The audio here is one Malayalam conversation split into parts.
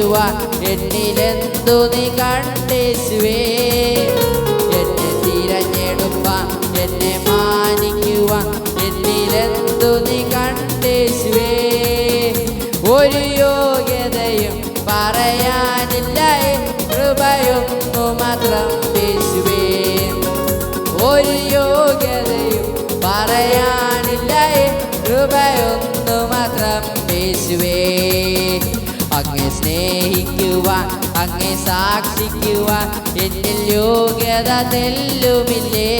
മാനിക്കുവാൻ എന്നിലെന്തു നീ കണ്ടേശുവേ. എന്നെ തിരഞ്ഞെടുപ്പാൻ എന്നെ മാനിക്കുവാൻ എന്നിലെന്തു നീ കണ്ടേശുവേ. ഒരു യോഗ്യതയും പറയാനില്ല കൃപയൊന്നു മാത്രം യേശുവേ. ഒരു യോഗ്യതയും പറയാനില്ല കൃപയൊന്നു മാത്രം യേശുവേ. അങ്ങേ സ്നേഹിക്കുവാൻ അങ്ങേ സാക്ഷിക്കുവാൻ എന്നിൽ യോഗ്യത തെല്ലുമില്ലേ.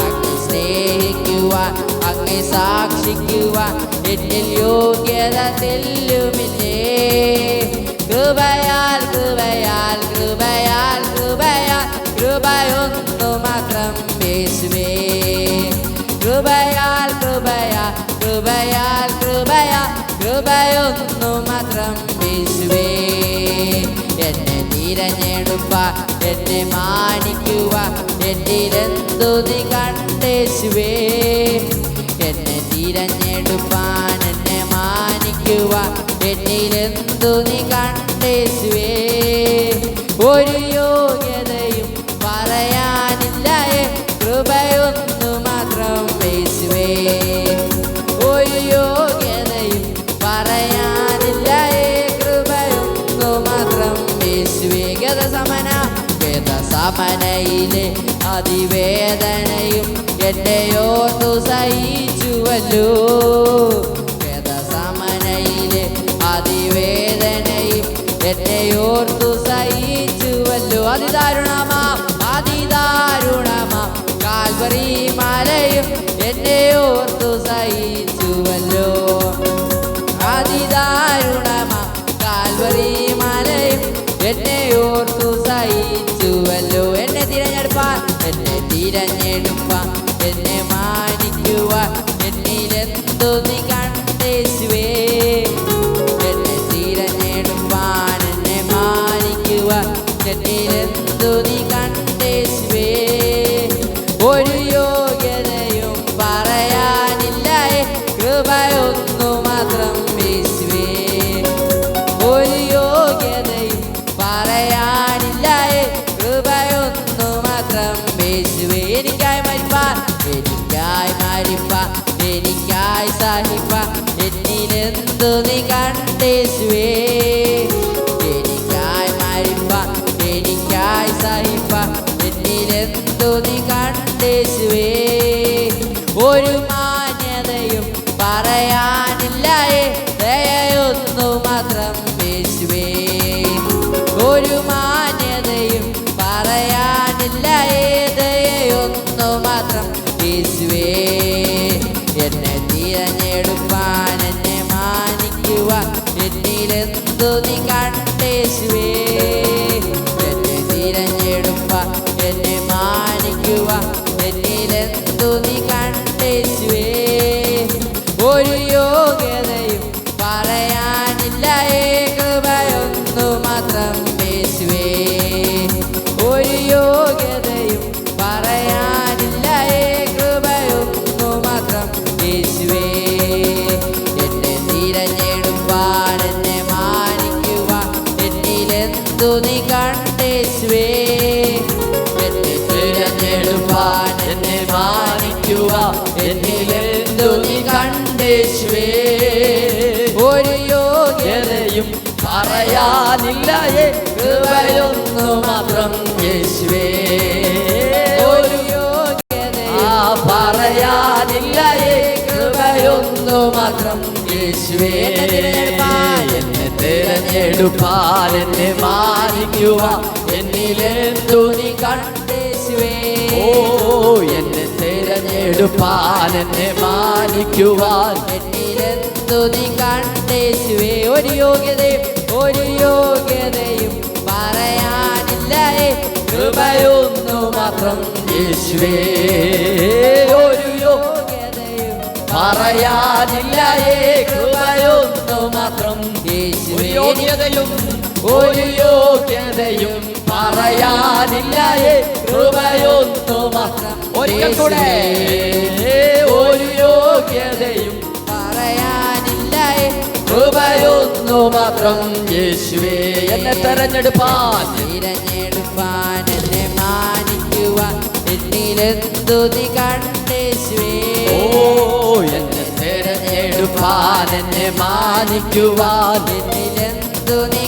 അങ്ങേ സ്നേഹിക്കുവാൻ അങ്ങേ സാക്ഷിക്കുവാൻ എന്നിൽ യോഗ്യത തെല്ലുമില്ലേ. കൃപയാൽ കൃപയാൽ കൃപയാൽ കൃപയാൽ കൃപയൊന്നു മാത്രം യേശുവേ. കൃപയാൽ കൃപയാൽ കൃപയാൽ കൃപയാൽ കൃപയൊന്നു മാത്രം യേശുവേ. എന്നെ തിരഞ്ഞെടുപ്പാൻ എന്നെ മാനിക്കുവാൻ എന്നിലെന്തു നീ കണ്ടേശുവേ. എന്നെ തിരഞ്ഞെടുപ്പാൻ എന്നെ മാനിക്കുവാൻ എന്നിലെന്തു നീ കണ്ടേശുവേ. ഒരു യോഗ്യതയും പറയാനില്ല കൃപയൊന്നു മാത്രം യേശുവേ. ഒരു യോഗ്യതയും പറയാനില്ല കൃപയൊന്നു മാത്രം യേശുവേ. ഗതസമനയിലെ അതിവേദനയും എന്നെ ഓർത്തു സഹിച്ചുവല്ലോ. ഗതസമനയിലെ അതിവേദനയും എന്നെ ഓർത്തു സഹിച്ചുവല്ലോ. അതിദാരുണമാ അതിദാരുണമാ കാൽവരി മലയും എന്നെ ഓർത്തു സഹിച്ചുവല്ലോ. അതിദാരുണമാ കാൽവരി മലയും എന്നെ ഓർത്തു സഹിച്ചുവല്ലോ. എന്നെ തിരഞ്ഞെടുപ്പാൻ എന്നെ തിരഞ്ഞെടുപ്പാൻ എന്നെ മാനിക്കുവാൻ എന്നിലെന്തു നീ കണ്ടേശുവേ. എന്നെ തിരഞ്ഞെടുപ്പാൻ എന്നെ മാനിക്കുവാൻ എന്നിലെന്തു നീ കണ്ടേശുവേ. ഒരു യോഗ്യതയും പറയാനില്ല കൃപയൊന്നു മാത്രം യേശുവേ. ഒരു യോഗ്യതയും പറയാനില്ല കൃപയൊന്നു മാത്രം യേശുവേ. എനിക്കായി മരിപ്പാൻ എനിക്കായി മരിപ്പാൻ എനിക്കായി സഹിപ്പാൻ എന്നിലെന്തു നീ കണ്ടേശുവേ. എനിക്കായി മരിപ്പാൻ എനിക്കായി സഹിപ്പാൻ എന്നിലെന്തു നീ കണ്ടേശുവേ. ഒരു മാന്യതയും പറയാനില്ല ദയൊന്നു മാത്രം യേശുവേ. ഒരു മാന്യതയും പറയാനില്ല ദയൊന്നു മാത്രം യേശുവേ. എന്നെ തിരഞ്ഞെടുപ്പാൻ എന്നെ മാനിക്കുവാൻ എന്നിലെന്തു നീ കണ്ടേശുവേ. എന്നെ തിരഞ്ഞെടുപ്പാൻ എന്നെ മാനിക്കുവാൻ എന്നിലെന്തു നീ കണ്ടേശുവേ. ഒരു യോഗ്യതയും പറയാനില്ല കൃപയൊന്നു മാത്രം യേശുവേ. ഒരു യോഗ്യതയും പറയാനില്ല കൃപയൊന്നു മാത്രം യേശുവേ. എന്നെ തിരഞ്ഞെടുപ്പാൻ എന്നെ മാനിക്കുവാൻ എന്നിലെന്തു നീ കണ്ടേശുവേ. എന്നെ തിരഞ്ഞെടുപ്പാൻ എന്നെ മാനിക്കുവാൻ എന്നിലെന്തു നീ കണ്ടേശുവേ. ഒരു യോഗ്യതയും പറയാനില്ല കൃപയൊന്നു മാത്രം യേശുവേ. ഒരു യോഗ്യതയും പറയാനില്ല കൃപയൊന്നു മാത്രം യേശുവേ. എന്നെ തിരഞ്ഞെടുപ്പാൻ എന്നെ മാനിക്കുവാൻ എന്നിലെന്തു നീ കണ്ടേശുവേ. ഓ എന്നെ തിരഞ്ഞെടുപ്പാൻ എന്നെ മാനിക്കുവാൻ എന്നിലെന്തു നീ കണ്ടേശുവേ. ഒരു യോഗ്യതയും പറയാനില്ല കൃപയൊന്നു മാത്രം യേശുവേ. ഒരു യോഗ്യതയും പറയാനില്ല കൃപയൊന്നു മാത്രം യേശുവേ. ഒരു യോഗ്യതയും പറയാനില്ല കൃപയൊന്നു മാത്രം. ഒരിക്കൽ കൂടെ ഒരു യോഗ്യതയും പറയാനില്ല കൃപയൊന്നു ഒന്ന് മാത്രം യേശുവേ. എന്നെ തെരഞ്ഞെടുപ്പാൻ എന്നെ മാനിക്കുവാൻ എന്നിലെന്തു നീ കണ്ടേശുവേ. എന്നെ തെരഞ്ഞെടുപ്പാൻ എന്നെ മാനിക്കുവാൻ എന്നിലെന്തു നീ